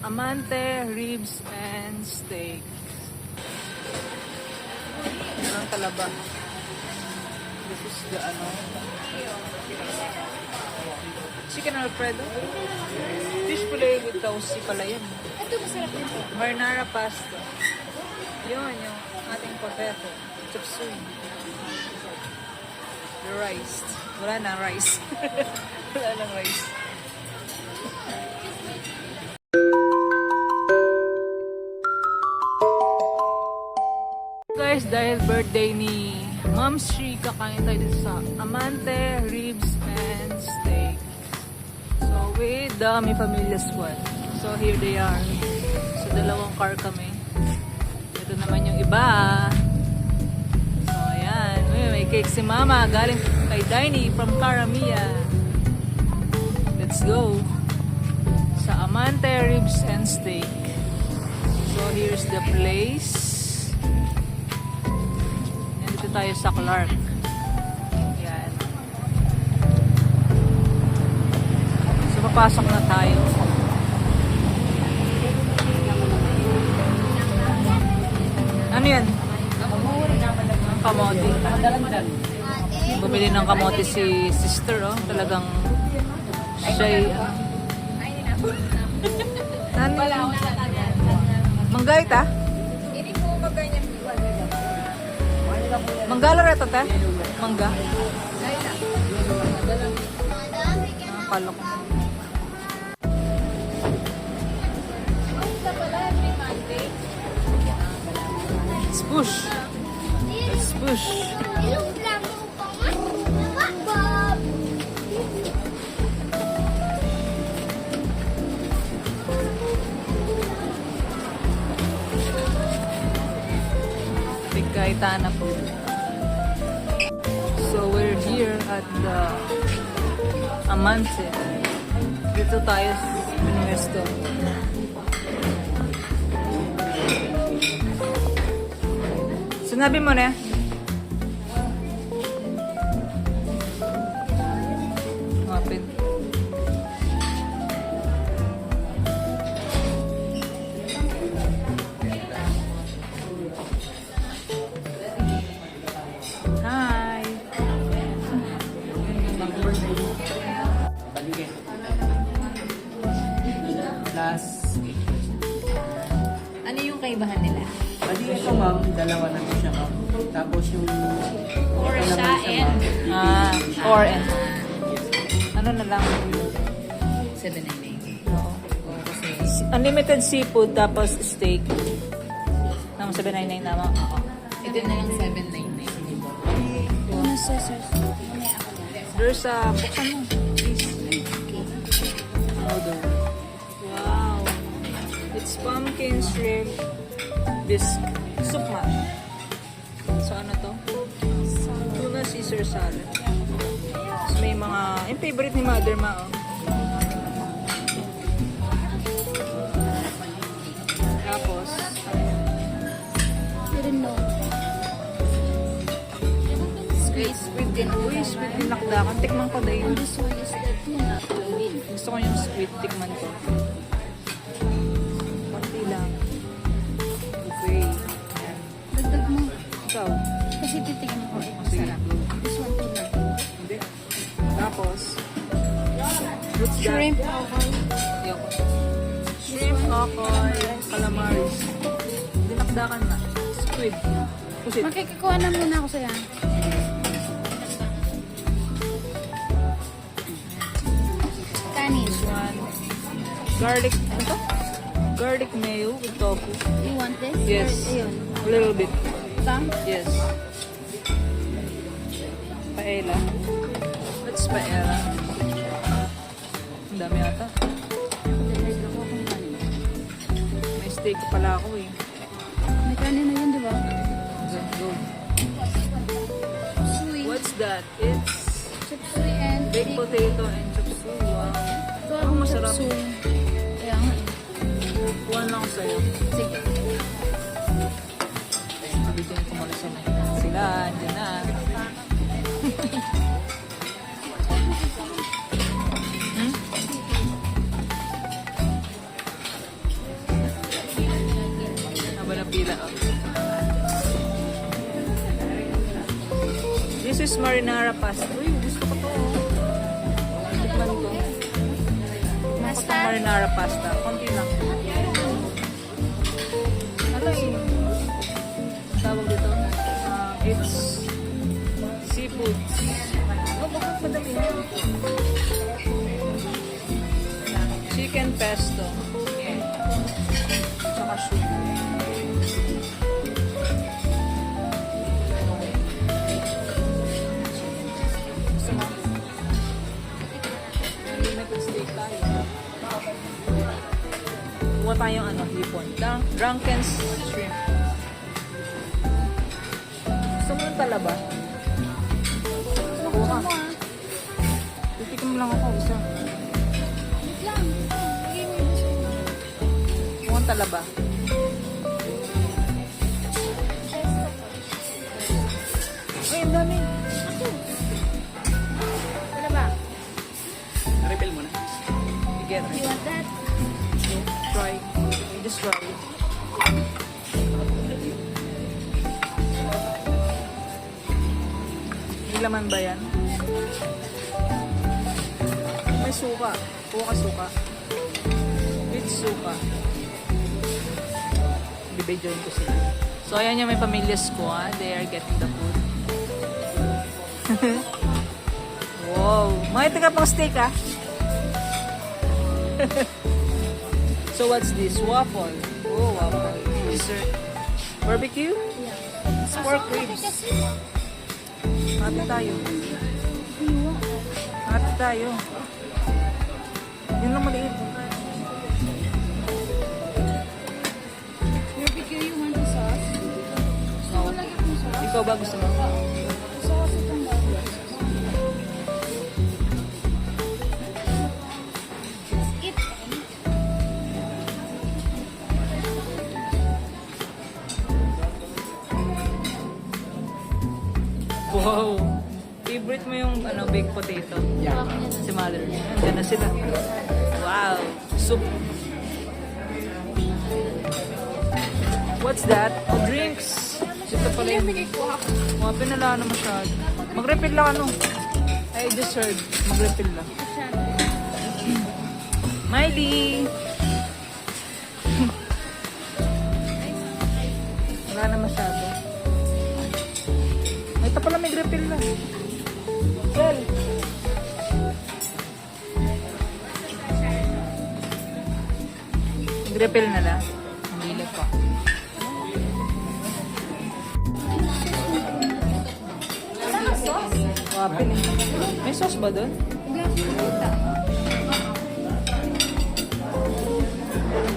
Amante Ribs and Steak. Ang talaba. This is the Chicken Alfredo. Fish fillet with toasty pala yun. Ito masarap nito. Marinara pasta. Yun, yung ating potato. Chop suey. The rice. Wala na rice. Wala nang rice. Guys, dahil birthday ni Ma'am Shri, kakain tayo dito sa Amante Ribs and Steak. So, with the Mi Familia Squad. So, here they are. So, dalawang car kami. Ito naman yung iba. So, ayan. May cake si Mama. Galing kay Diney from Caramia. Let's go. Sa Amante Ribs and Steak. So, here's the place. Nandito tayo sa Clark. Ayan. So, papasok na tayo. Ano yan? Kamote. Bumili ng kamote si sister, oh. Talagang siya'y... Ano? Manggay ta? Manggala reto ta? Mangga? Palok. Let's push. Let's push. Kaitana po. So we're here at the Amante. Dito tayo sa Minuesto. Sinabi mo na. Mapin. Ano yung kaibahan nila? Bali ito ma'am, dalawa na siya ma'am. Tapos yung... Or siya and... 4 and... Ano na lang? 799. No. Kasi... Unlimited seafood, tapos steak. Nang 799 naman. Oo. Ito na lang 799. Ano sir? Mamaya ako na. There's a... Buksan mo. Please. Order. Wow. It's pumpkin shrimp bisque. Soup man. So ano to? Tuna Caesar salad. So, may mga... Yung favorite ni Mother Ma, oh. Tapos... I don't know. Squid din. Uy, squid din lakdakan. Tikman ko dahil. This one is the tuna. Gusto ko yung squid. Tikman ko. Konti lang. Okay. Ayan. Dagdag mo. Ikaw. Kasi titignan ko. Sige. Sarap. This one tuna. Hindi. Tapos, what's that? Shrimp okoy. Ayoko. Shrimp, okoy, calamaris. Dinakdakan na. Squid. Pusit. Makikikuha na muna ako sa'yo. Kanin. This one. Garlic, ano to? Garlic mayo with tofu. You want this? Yes. Or, ayun. A little bit. Some? Yes. Paella. What's paella? Ang dami ata. May steak pala ako eh. May kanin na yun, di ba? Go. Sweet. What's that? It's Chop suey and baked potato and chop suey. Wow. Ito Ako masarap. chop suey. Kaya nga. Kuha lang ako sa'yo. Sige. Nabigyan ko muna sila. Andyan na. siya. Oh. This is marinara pasta. Uy, gusto ko to. Tikman ko. Tikman ko itong marinara pasta. Konti lang. Ano yun? Tawag dito? It's seafood. Oh, bakit madami yan? Chicken pesto. Tsaka shrimp. Gusto mo? Limited steak tayo. Kuha tayong hipon. Drunken shrimp. Gusto mo ng talaba? Kuha. Titikim lang ako isa. Kuha ng talaba. Ay, ang dami. Ano ba? Refill mo na. Again. You want that? Try. Just try it. May laman ba yan? May suka. Kuha ka suka. With suka. Bibidyoin ko sila. So, ayan yung may pamilya squad. They are getting the food. Wow. Makita ka pang steak, ah. So, what's this? Waffle. Oh, waffle. Dessert. Barbecue? It's pork ribs. Hati tayo. Hati tayo. Yun lang maliit. Barbecue, you want the sauce? No. Ikaw ba gusto mo? Sauce itong barbecue. Eat. Wow. Favorite mo yung baked potato? Yeah. Si mother. Diyan na sila. Wow. Soup. What's that? Oh, drinks. Ito pala yung... Mga pinala na masyado. Mag-refill lang ano. I just heard. Mag-refill lang. Miley! Wala na masyado. Ay, ito pala may refill na. Well. Refill na lang. Ang bilag pa. Wapin eh. May sauce ba doon?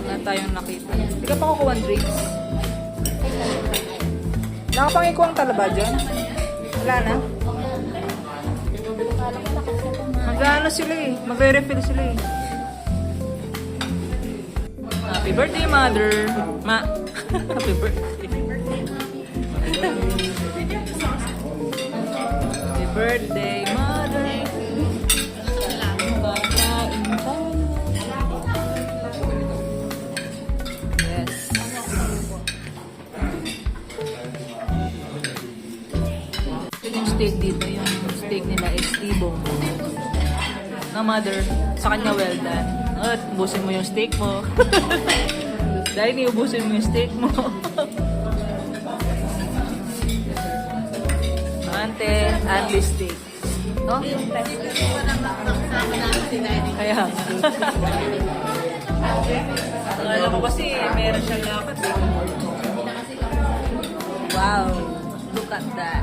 Wala tayong nakita. Hindi ka pa kukuha ng drinks. Nakapangikuha ang talaba dyan? Wala na? Mag-ano sila eh. Magre-refill sila eh. Happy birthday, mother. Ma. Happy birthday. Happy birthday, mother. Kakain tayo. Yes. Yung steak dito, yung steak nila is T-bone. Na mother, sa kanya well done. At ubusin mo yung steak mo. Dahil niubusin mo yung steak mo. Ante, Andy steak. No? Kaya. Alam mo kasi, meron siyang lakas. Wow. Look at that.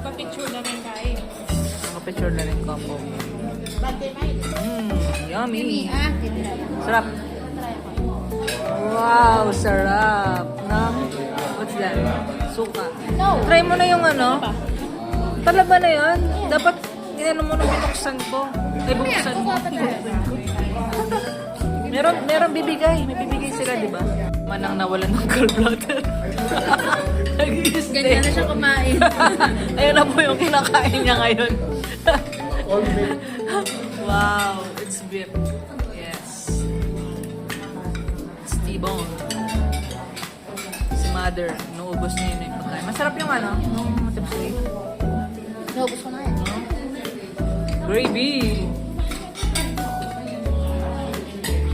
Pa-picture na rin tayo. Picture na rin ko po. Yummy. Sarap. Wow, sarap. No? What's that? Suka. No. Try mo na yung ano. Talaba na yan. Dapat, inano mo nung binuksan ko. Ay, buksan mo. Meron bibigay. May bibigay sila, di ba? Manang nawalan ng gallbladder. Ganyan na siya kumain. Ayun na po yung kinakain niya ngayon. Wow, it's beef. Yes. It's T-bone. mother. Inuubos niya yun yung pagkain. Masarap yung ano, yung matipsili. Naubos ko na yan. Gravy!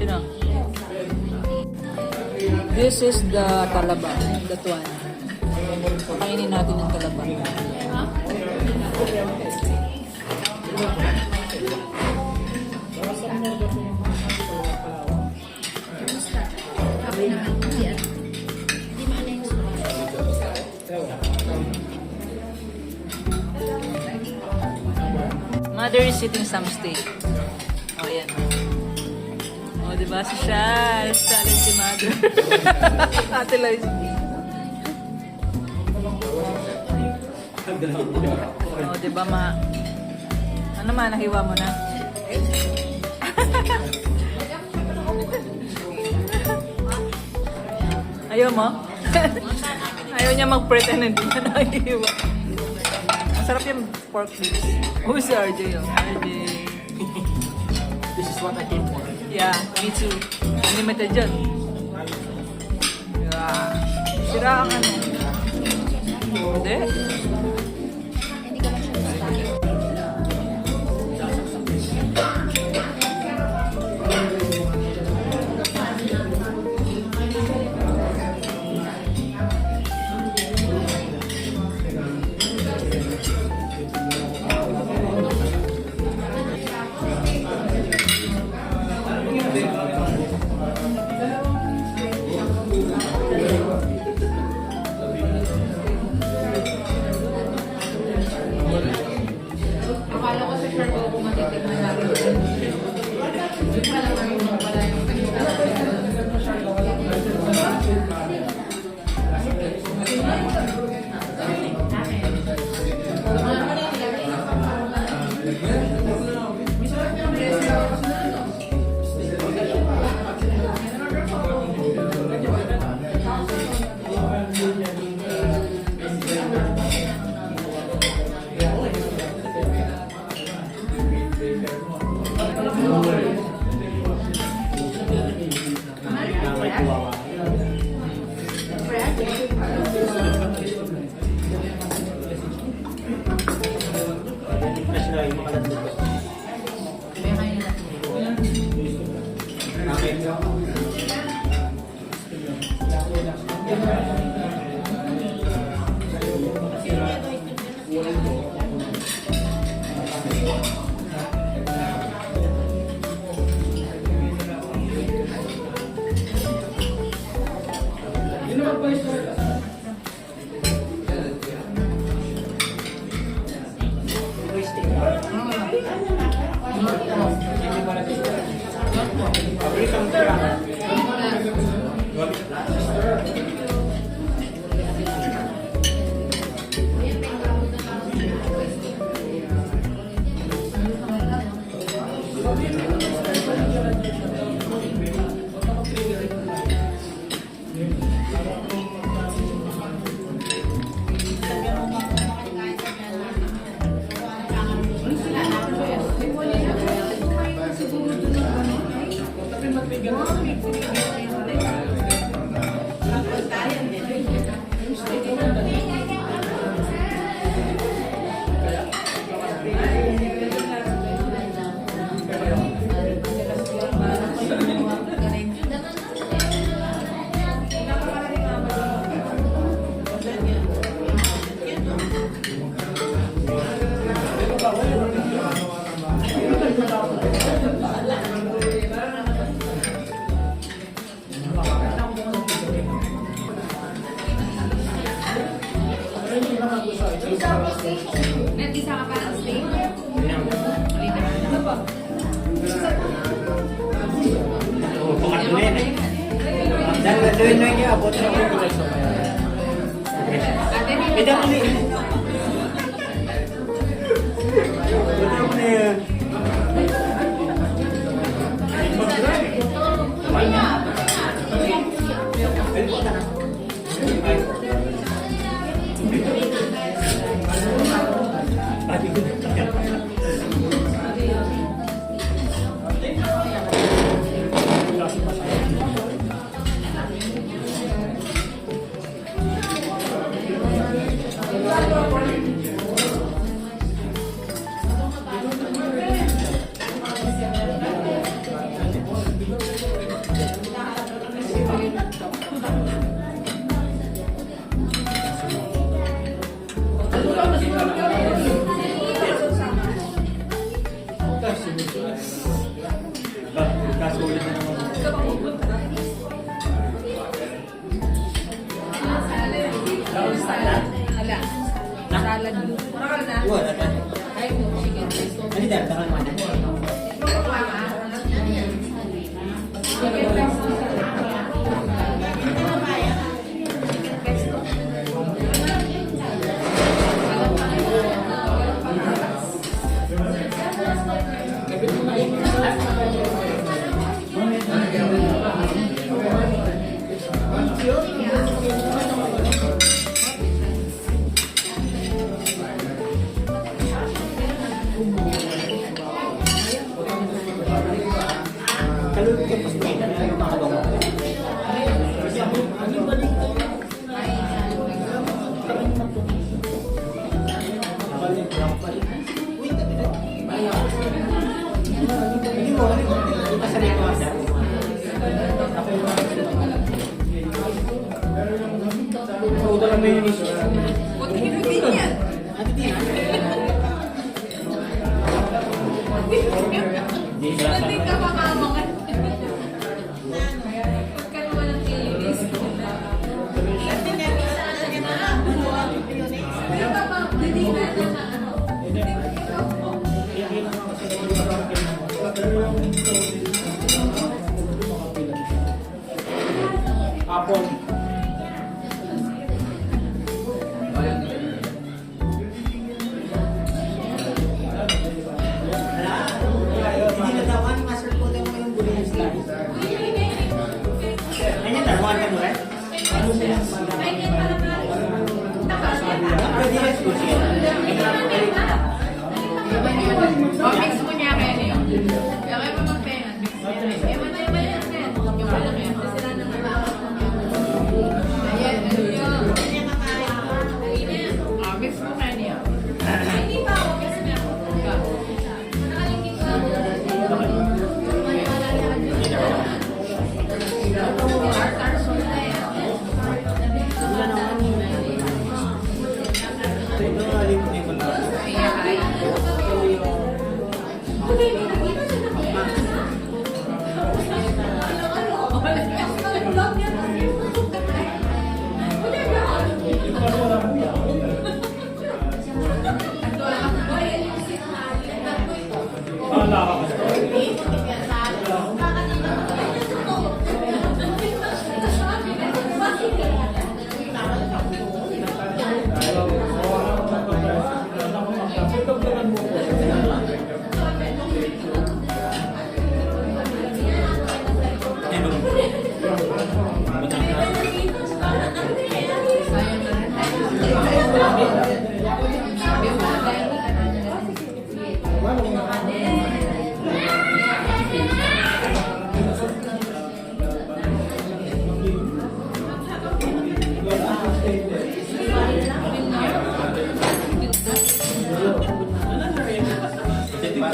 Sino? This is the talaba. That one. Pakainin natin yung talaba. Mother is eating some steak. Oh, yan. Oh, diba si Shai? Challenge si Mother. Ate Liza. Oh, diba ma? Ano ma, nahiwa mo na? Ayaw mo? Ayaw niya mag-pretend na hindi na nahihiwa. Masarap yung pork lips. Oh, si RJ yun. RJ. This is what I came for. Yeah, me too. Unlimited dyan. Yeah. Sira ang ano. Hindi. Hindi ko lang siya gusto. Akala ko sa short ko kung matitignan natin. Yung pala naman pala yung Nag-isa ka parang steak? Oh, pangalan eh. Dan doon na niya abot na ko sa kaya. Ito mo ni. Ito mo ni. salad mo. Wala ka. Ay mo, chicken pesto. Ano dahil? Takal mo. Chicken pesto. Kalulog ka pas may makabango. Hindi mo, pasali ko asa. Ito lang may unis. Buti kinabin yan. Hindi ka makamangan. Pagka naman ang kilis. Hindi na Apple. Hindi na daw ang master po daw yung gulay ng slice. Ano yung tarungan ka mo rin? Pwede yan siguro siya. mix mo niya kaya niyo. Kaya kayo pa magpena. Mix mo yan. Ewan na yung yan. Yung walang yan. Sila naman. Ayan, ano yun? Mix mo kaya niyo. Hindi pa ako kasi niya.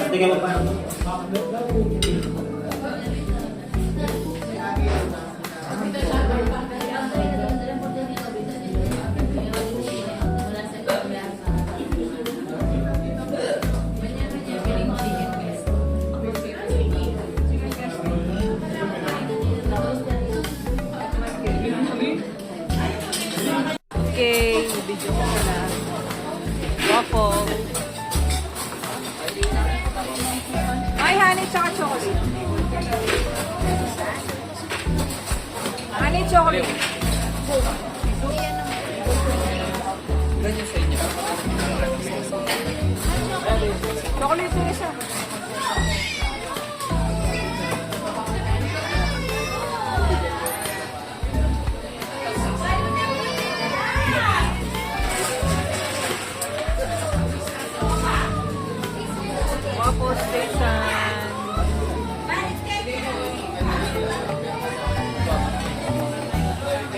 Tingnan mo pa. Okay, video ko sila. Waffle. Ay, honey, tsaka chocolate. Honey, chocolate. Chocolate yung isa. Waffle station.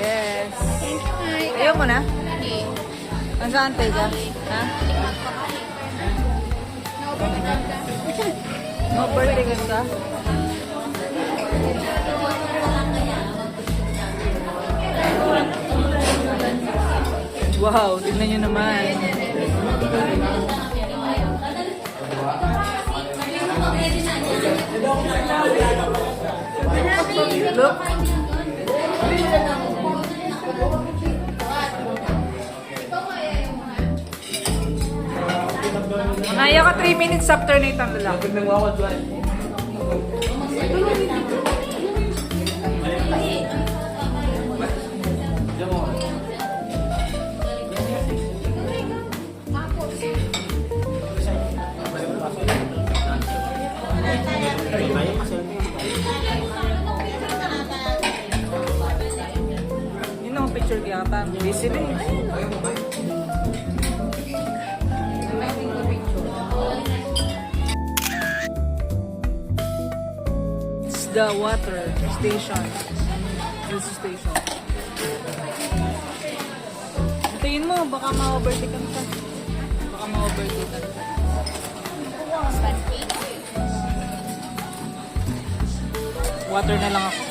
Yes. Ayaw mo na? Nasaan tayo? Ha? No birthday ka ka? Wow, tignan nyo naman. Look. Mga 3 minutes after na itang lalaki. Yun ang picture kaya pa. Busy na eh. It's the water station. This station. Tingin mo, baka ma-overtake ka. Baka ma-overtake ka. Water na lang ako.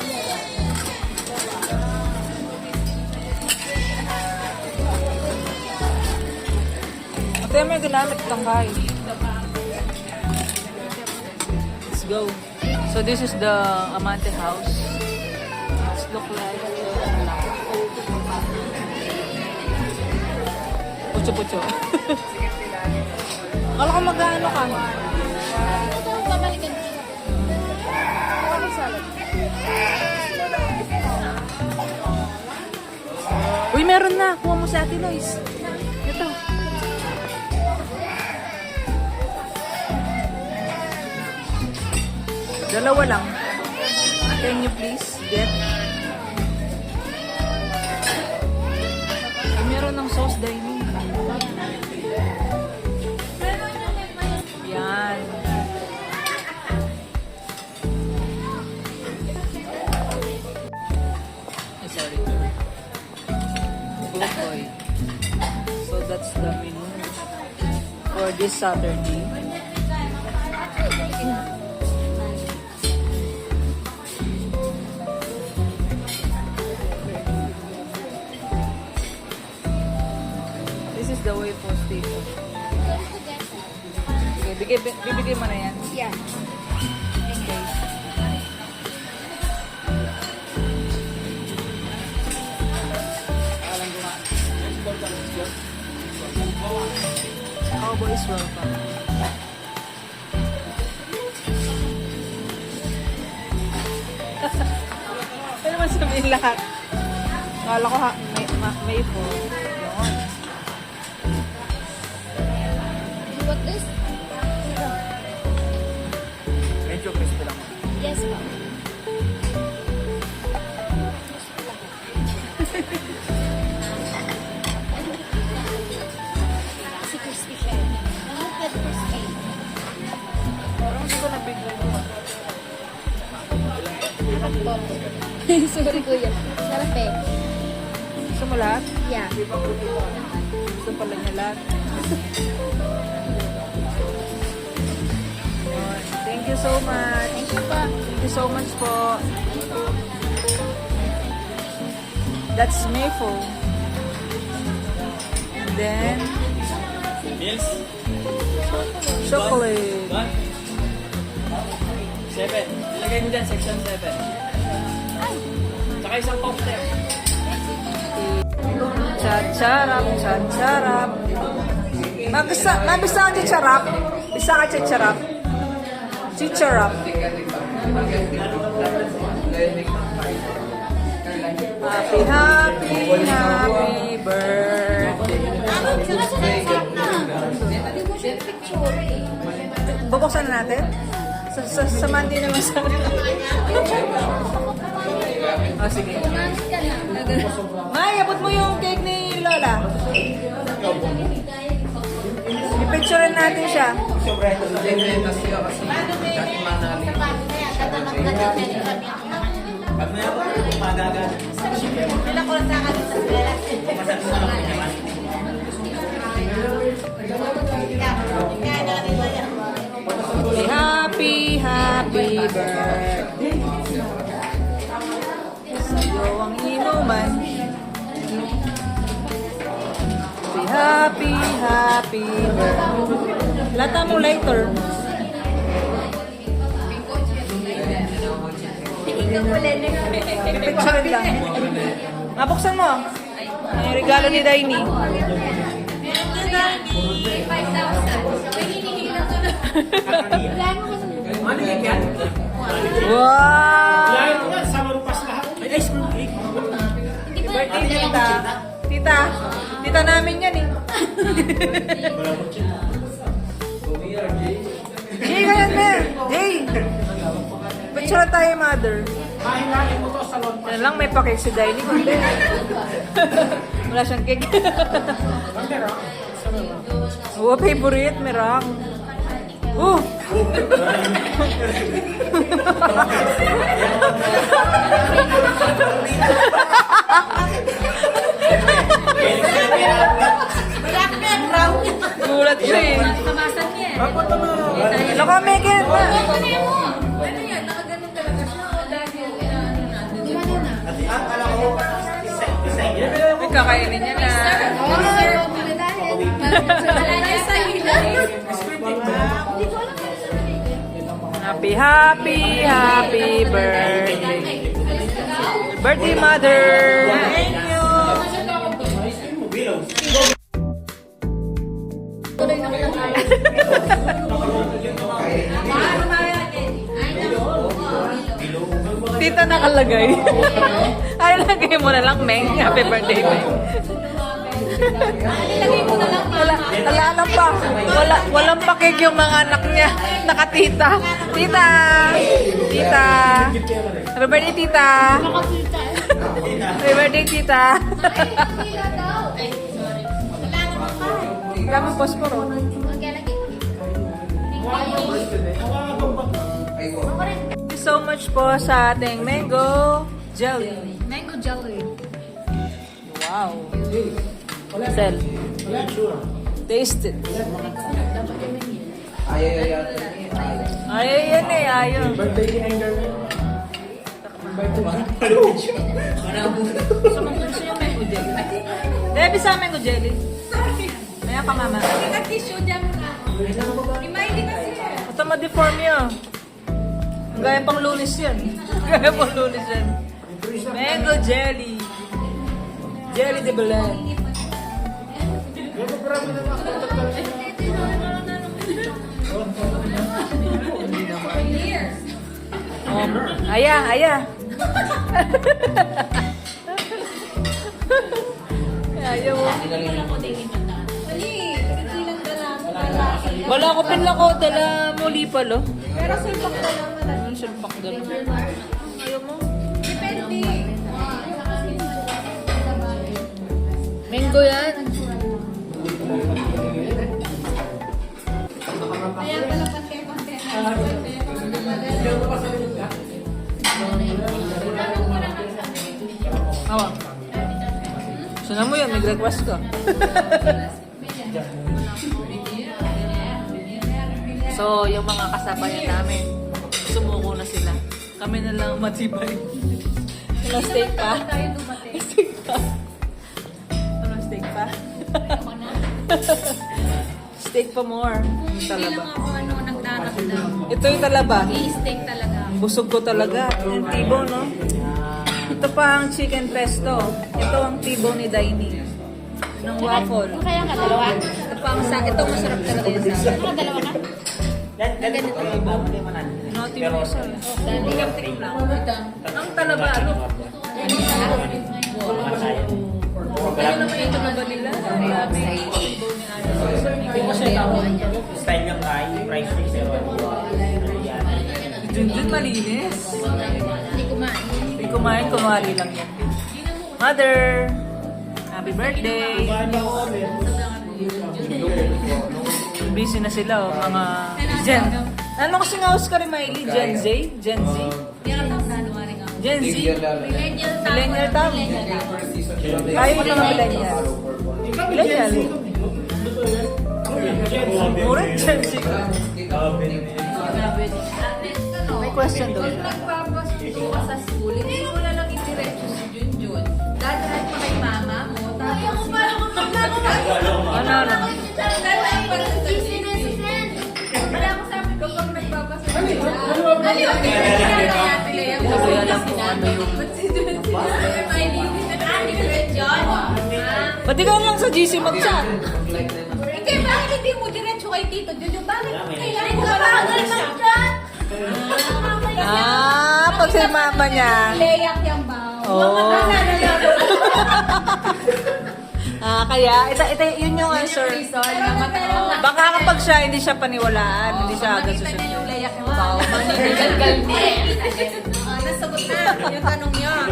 Ate, may ginamit kang kain. Let's go. So this is the Amante house. Let's look like pucho-pucho. Akala ko mag-ano ka. Ito, babalikan ko. Ano salad? Uy, meron na. Kuha mo sa atin, Lois. Ito. Dalawa lang. Can you please get? Ay, meron ng sauce dining. Yan. Ay, sorry. Good boy. So that's the menu for this Saturday. This is the way for station. Okay, bibigay mo na yan. Yeah. Okay. Cowboys welcome. Ano naman sabihin lahat? Kala ko ha, may po. Yun. You want this? Medyo crispy lang. Yes, ma'am. Kasi crispy siya. Ano pwede crispy? Parang hindi ko nabigay mo. Sorry, kuya. Sarap eh. Gusto mo lahat? Yeah. Gusto pala niya lahat. Yun. Thank you so much. Thank you po. Thank you so much po. That's Mayfo. And then, Meals? chocolate. 7. Ilagay mo dyan, section 7. Tsaka isang cocktail. Chacharap, chacharap. Mabisa ka chicharap? Bisa ka chicharap? Chicharap. Happy, happy, happy birthday. Hindi mo siya picture eh. Bubuksan na natin? Sa Monday naman sa... Oh, sige. Tumakas ka na. May, abot mo yung cake ni Lola. I-picturean natin siya. Pag may ako, magaga. Wala ko lang sa akin sa sila. Happy, happy birthday. Sa'yo ang inuman. Happy, happy birthday. Lata mo later. Picture lang. Mabuksan mo. Ang regalo ni Daini. 5,000. May hinihingi na to Wala mo kasi. Ano yan? Wow! Lahat yan, sa marupas lahat. May ice cream cake. Hindi ba? Birthday tita. Tita. Tita namin yan eh. Wala mo siya. Jay, ganyan na. Jay. Picture tayo, mother. Mahilain mo to sa lompas. Yan lang, may pa-cake si Daily. Kundi. Wala siyang cake. Pero, sa baba. Oo, favorite, merang. Oh! Black man, brown. Gulat siya eh. Kamasan niya eh. Laka, make it. Ano yan? Nakaganon talaga siya. O dahil ano natin. Di ba na? Alam ko, isa yan. May kakainin niya na. Sir, wala niya sa hilay. Happy, happy, happy birthday. Birthday, mother. Thank you. Tita nakalagay. Ay, lagay mo na lang, Meng. Happy birthday, Meng. Ilagay mo na lang Wala na pa. Walang pakig yung mga anak niya. Nakatita. Tita! Tita! Happy birthday, tita! Happy birthday, tita! Pila daw. Ay, sorry. Wala naman pa. Kama posporo. Maglalagay. Thank you so much po sa ating mango jelly. Mango jelly. Wow! Sel, taste it. Ay, yan eh, ayaw. Birthday ni Anger. Gusto yung mango jelly. Debbie sa mango jelly. Maya ka, mama. Nag-tissue dyan na. Remind kasi. Ito ma-deform yun. Gaya pang lunis yan. Gaya pang lunis yan. Mango jelly. Jelly de Belen. Aya, aya. Ayaw. Wala ko pala ko. Dala muli pala. Pero sulpak na lang na lang. Sulpak gano'n. Ayaw mo. Depende. Mango yan. Kaya pala pante-pante. Awa. Sana mo yan, nag-request ka. So, yung mga kasabayan namin, sumuko na sila. Kami na lang matibay. Ano, steak pa? Tayo dumating. Steak pa? Ano, steak pa? Steak pa more. Yung Hindi talaba. lang ako nagdadagdag. Ito yung talaba. I-steak talaga. Busog ko talaga. Yung tibo, no? Ito pa ang chicken pesto. Ito ang tibo ni Daini. Ng waffle. Kaya ka dalawa? Ito pa ang ito masarap talaga yung sa akin. Dalawa ka? Ganito kayo ba? Hindi man natin. Noti mo isa. Dali lang. Ang talaba, ano? Ano naman yung talaba nila? Ang dami. Hindi ko siya tawag. Style ng kain, price fix, pero Dun malinis. Hindi kumain. Hindi kumain, kumari lang yan. Mother! Happy birthday! Busy na sila, oh, mga Gen. Ano kasi nga Oscar Miley? Gen Z? Gen Z? Gen Z? Millennial tam. Kaya yung mga millennial. Millennial. Mura Gen Z. May question daw. Pag nagpapasko ka sa school, hindi mo na lang itiretso si Junjun. Dadaan pa kay mama mo. Tapos Ano, ano? dadaan pa rin sa wala ko sabi ko pag nagpapasko ka. Ano yung Kasi alam ko ano yung... John? Ba't di ka lang sa GC mag-chat? Hindi, bakit hindi mo diretso kay kay Tito Jojo, bakit Wala, may kailangan ko bagal mag-chat? Pag si mama niya. Layak yung ba? Oo. Kaya, ito, yun yung answer. Baka kapag siya, hindi siya paniwalaan, hindi siya agad Makita niya yung susunod. layak yung bao. Maninigal nasagot na yung tanong niya.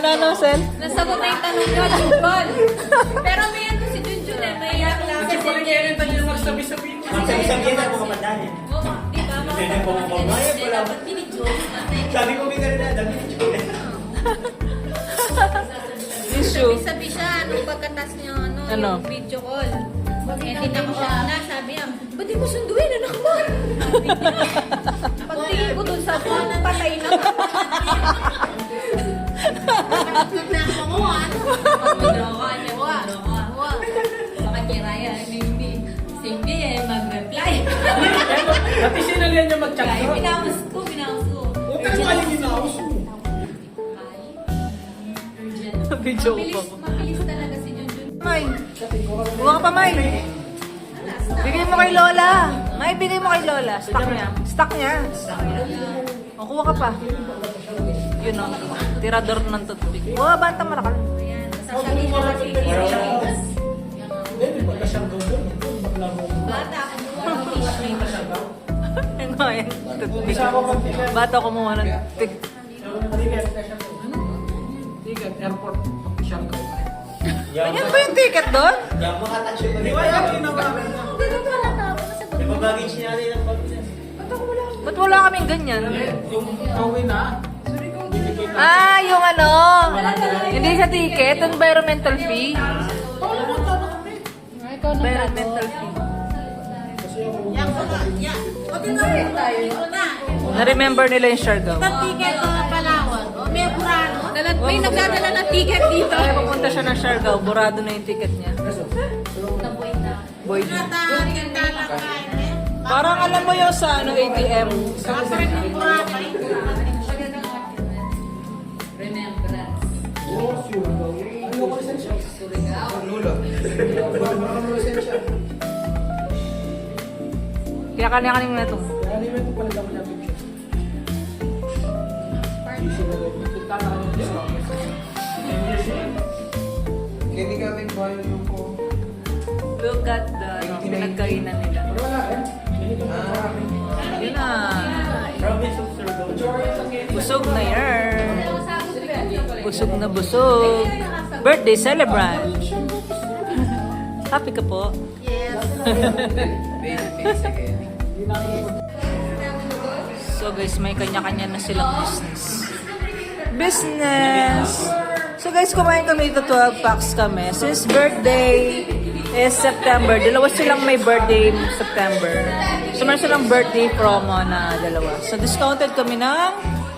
Ano, Sel? Nasagot na yung tanong niya, Junjun. Pero may ano si Junjun eh, may yak lang. Kasi pala kailan tayo magsabi-sabihin. Magsabi-sabihin na po kapatid niya. Di ba? Hindi po ako kumayag, wala. Dapat binidyoke natin. Sabi ko may ganun na, dami ni Julia. Issue. Sabi siya, nung pagkatas niya, Ano? yung video call. Eh, tinaka-off na, sabi niya, ba't di mo sunduin, anak mo? Pagtingin ko dun sa phone, patay na. Nakatulog na ako mo, ano? Pagminoka niya, wa. Baka kiraya, hindi. Sige, mag-reply. Dati sinalihan niya mag-chat Ay, ko. binawas ko. Huwag ka naman yung ginaos mo. Video ko pa. Mabilis talaga si Junjun. May, buka ka pa, May. Bigay mo kay Lola. May, bigay mo kay Lola. Stock niya. O, kuha ka pa. Yun o. Tirador ng toothpick. Buka, banta malakal. Ayan, sasabihin ko kasi Hindi, ba't ka siyang gawin? Bakla mo. bata ako mo. Ano yan? Toothpick. Bata kumuha ng toothpick. Ticket, airport, official ko. Ganyan ba yung ticket doon? Yung makatouch yung Di ba yung ginawa? Dito pa lang ako. Yung baggage niya rin ang pagkakas. Ba't wala kaming ganyan? Yung away na. Bibigay na. Yung ano. Hindi sa ticket, environmental fee. Environmental fee. Na-remember nila yung Siargao. Ticket ko Palawan. O, may burano. May nagdadala ng ticket dito. Kaya pupunta siya ng Siargao, burado na yung ticket niya. Boy. Parang alam mo yung sa ano, ATM. Kaya kanya-kanya na ito. Hindi ka rin bayan yung po. Look at the pinagkainan nila. Yun na. Province of Surigao. Busog na yan. Busog na busog. Birthday celebrant. Happy ka po? So guys, may kanya-kanya na silang business. So guys, kumain kami dito, 12 packs kami. Since birthday is September, dalawa silang may birthday September. So meron silang birthday promo na dalawa. So discounted kami ng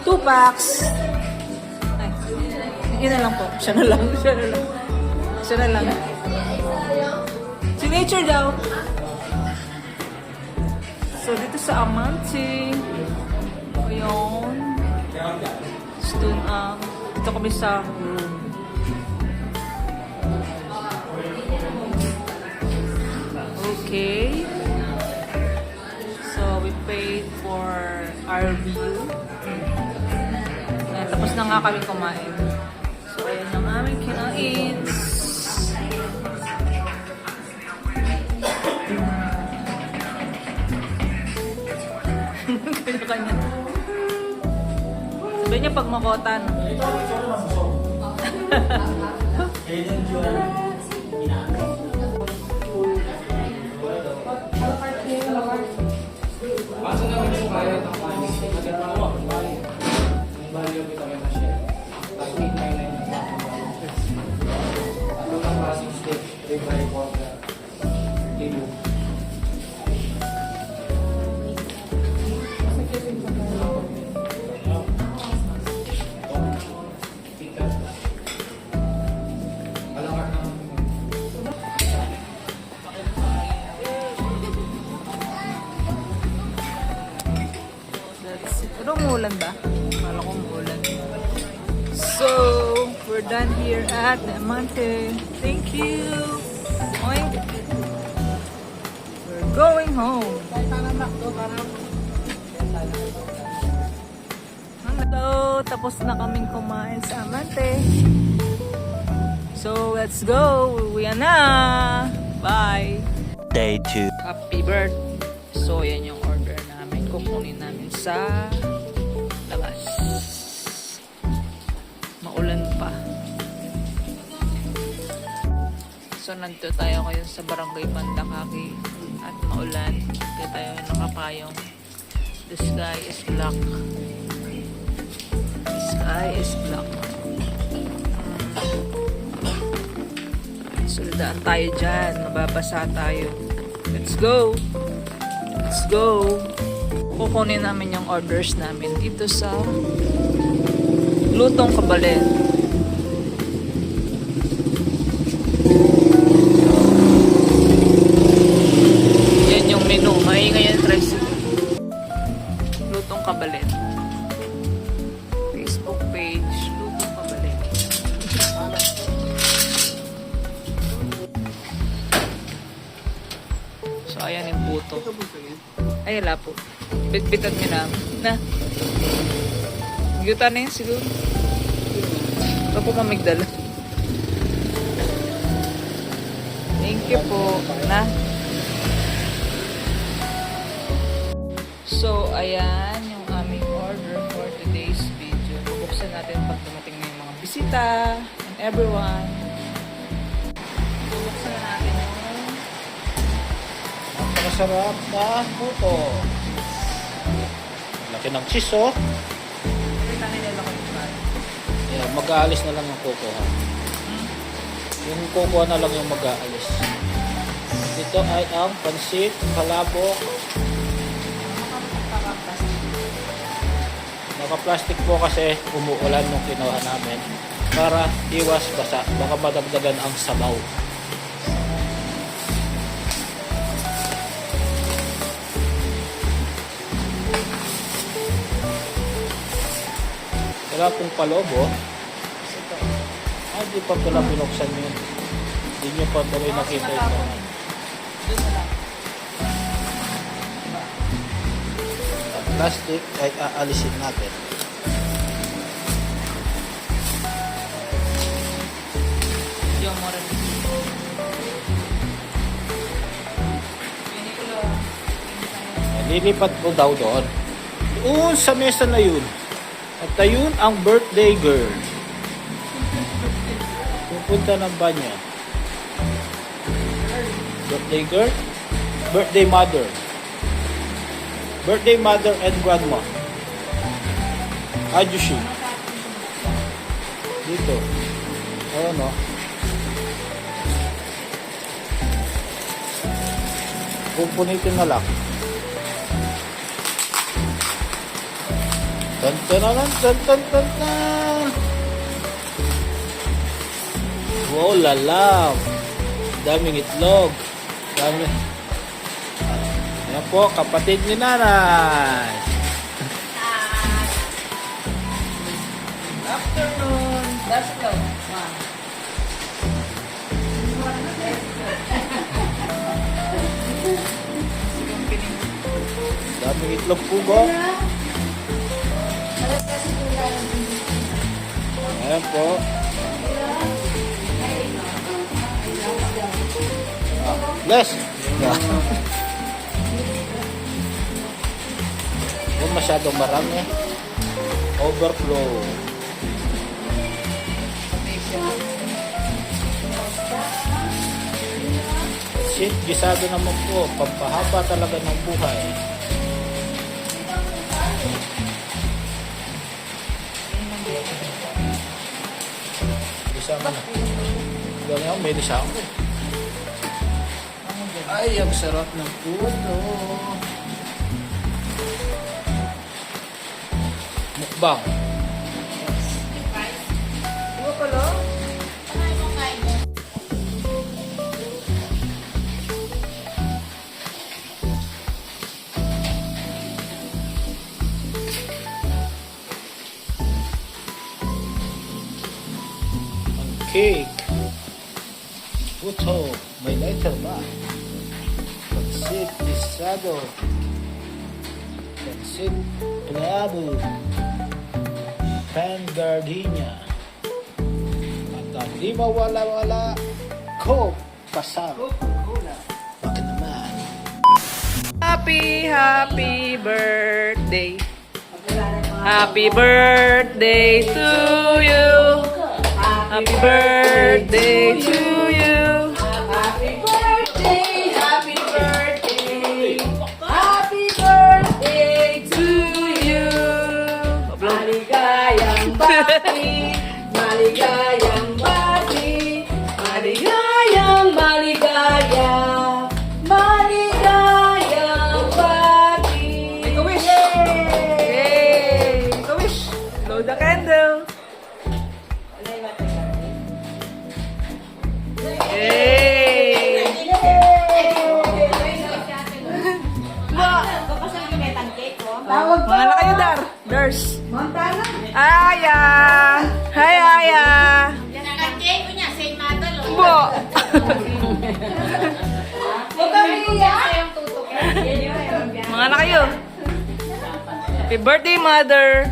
2 packs. Ay, yun na lang po. Siya na lang. Signature daw. So dito sa Amante. Ayun. Dun, dito kami sa room. Okay. So, we paid for our view. Ayan, tapos na nga kami kumain. So, ayan ang aming kinain. Kanya-kanya. Sabi niya pag makotan. Ayun yung Juan. Paso namin yung kaya ng panis. Maganda mo. Ang value kita may na-share. Tapos 899 na. Ano ng klaseng steak? 3 by 4. Libo. Pero umulan ba? Kala ko umulan. So, we're done here at Amante. Thank you! Oink! going home. Hello, tapos na kaming kumain sa Amante. So, let's go. Uwi na. Bye. Day 2. Happy birthday. So, yan yung order namin. Kukunin namin sa labas. Maulan pa. So, nandito tayo ngayon sa Barangay Pandakaki at maulan. Kaya tayo nakapayong. The sky is black. The sky is black. So, daan tayo dyan. Mababasa tayo. Let's go! Let's go! Kukunin namin yung orders namin dito sa Lutong Kabalen. Yan yung menu. Maingay yung tricycle. Lutong Kabalen. Facebook page, Lutong Kabalen. So, ayan yung puto. Ay, wala po. Bitbitan mo na. Yuta na yun siguro. Ito po mamigdala. Thank you po. Na. So, ayan yung aming order for today's video. Bubuksan natin pag dumating na yung mga bisita and everyone. Bubuksan na natin yung Masarap na puto. Laki ng cheese, oh. kita nila ko yung bag. Yeah, mag-aalis na lang yung kukuha. Yung kukuha na lang yung mag-aalis. Ito ay ang pansit, palabok. Naka-plastic po kasi umuulan nung kinuha namin para iwas basa. Baka madagdagan ang sabaw. Wala pong palobo. Di pa pala binuksan yun. Hindi nyo pa tuloy nakita ito. Ang plastic ay aalisin natin. Yung more. Lilipat po daw doon. Doon sa mesa na yun. At ayun ang birthday girl. Pupunta ng banyo. Birthday girl. Birthday mother. Birthday mother and grandma. Ajushi. Dito. Ayun o. Pupunitin na lang. Tan tan tan tan tan tan. Wow, lalaw. Daming itlog. Dami. Yan po, kapatid ni nanay. Afternoon. That's go. Daming itlog po ba? Ayan po. Bless! Huwag masyadong marami. Overflow. Shit, gisado naman po. Pampahaba talaga ng buhay. Lisama na. Ganyan, may lisama. Ay, ang sarap ng puto. Mukbang. Iba pala? Ang cake. Puto. May lighter ba? Let's Pansit Estado. Pansit Palabo. Pan Gardenia. At ang di mawala-wala, Coke Pasaro. Bakit naman? Happy birthday. Happy birthday to you. Happy birthday to you. Happy birthday, happy birthday, happy birthday to you. Maligayang bati, maligayang bati, maligayang maligaya, maligayang bati. Make a wish. Yay! Make a wish. Blow the candle. Yay! Mga na kayo, Dar. Dars. Aya! Hi, Aya! Bo! Mga na kayo. Happy birthday, Mother!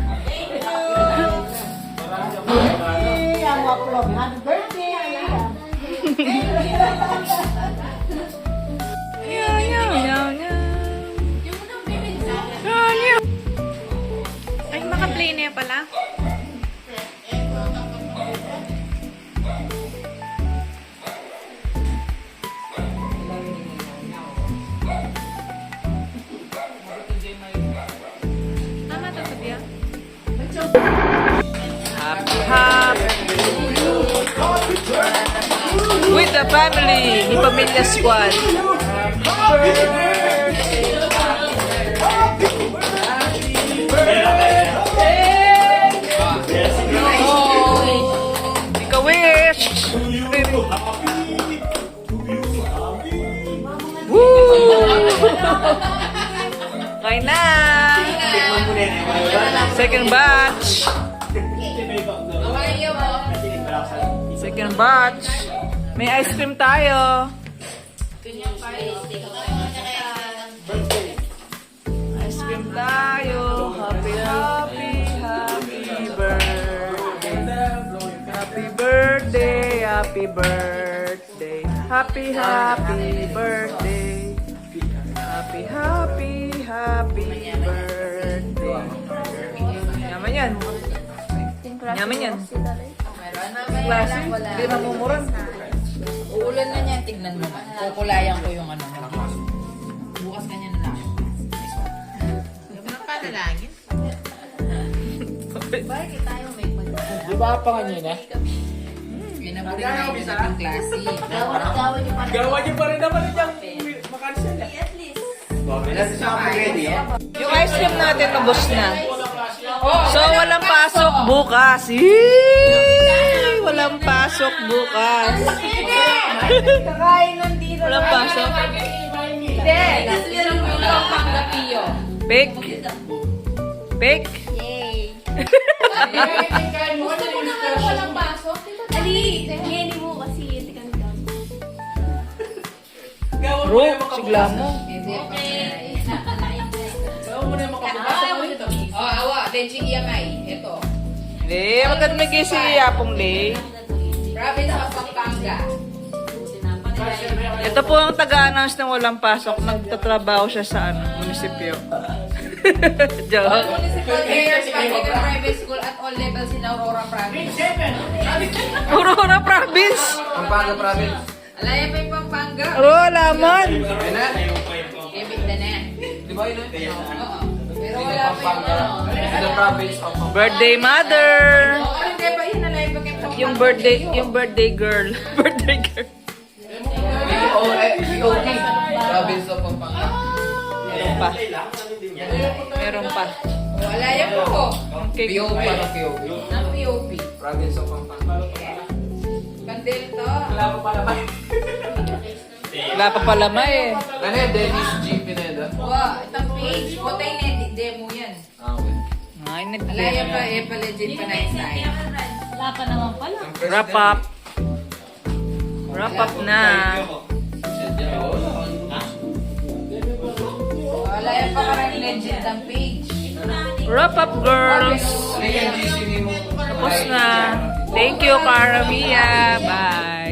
Meow, meow, meow, meow. Meow, meow. Ay, maka-play na yan pala. Tama to, Sophia. Happy with the family, ni Pamilya Squad. Ika wish. Woo! Kain na. Second batch. Second batch. May ice cream tayo. Ice cream tayo. Happy, happy, happy birthday. Happy birthday, happy birthday. Happy, happy birthday. Happy, happy, happy birthday. Yaman yan. Yaman yan. Klase, hindi mamumuran. Uulan na niya, tignan mo. Kukulayan ko yung ano. Bukas kanya na lang. Panalangin. Bakit tayo may Di ba pa kanina? Pinabuli na yung ating klase. Gawa niyo pa rin naman yung makansel. At least. Yung ice cream natin ubos na. So, walang pasok bukas. Yee! Walang pasok bukas. Kakain nandito. Walang pasok. Hindi. Kasi meron mo yung panggapiyo. Fake. Fake. Yay. Gusto mo naman walang pasok? Ali, hindi mo kasi itikan daw. Bro, sigla mo. Okay. Gawa mo na yung makapagpasa mo nito. Oh, awa. Denji Iyamay. Ito. Le, magkano may kisi yapong le. Province of Pampanga. Ito po ang taga-announce ng walang pasok. Nagtatrabaho siya sa munisipyo. Joke. Municipal Mayor's Public and Private School at all levels in Aurora Province. Aurora Province. Pampanga province. Alaya pa yung Pampanga. Oh, laman. Kebit na na. Di ba yun? Oo. Pero wala pa yung ano. The province of Pampanga. Birthday mother. Oo, hindi pa yun. Alaya pa yung Pampanga. Yung birthday girl. Birthday girl. POP. Province of Pampanga. Meron pa. Meron pa. Oh, alaya po. Okay. POP. Ano POP? Ng POP. Province of Pampanga. Kandil to. Wala pa pala may eh. Ano yan? Dennis G. Pineda. Wow, itong page. Botay na demo yan. Okay. Ay, Alaya pa, legit pa na style. Wala pa naman pala. Wrap up. Wrap up na. Napaka-rhyme legend ang page. Wrap up, girls. Tapos na. Thank you, Cara Mia. Bye.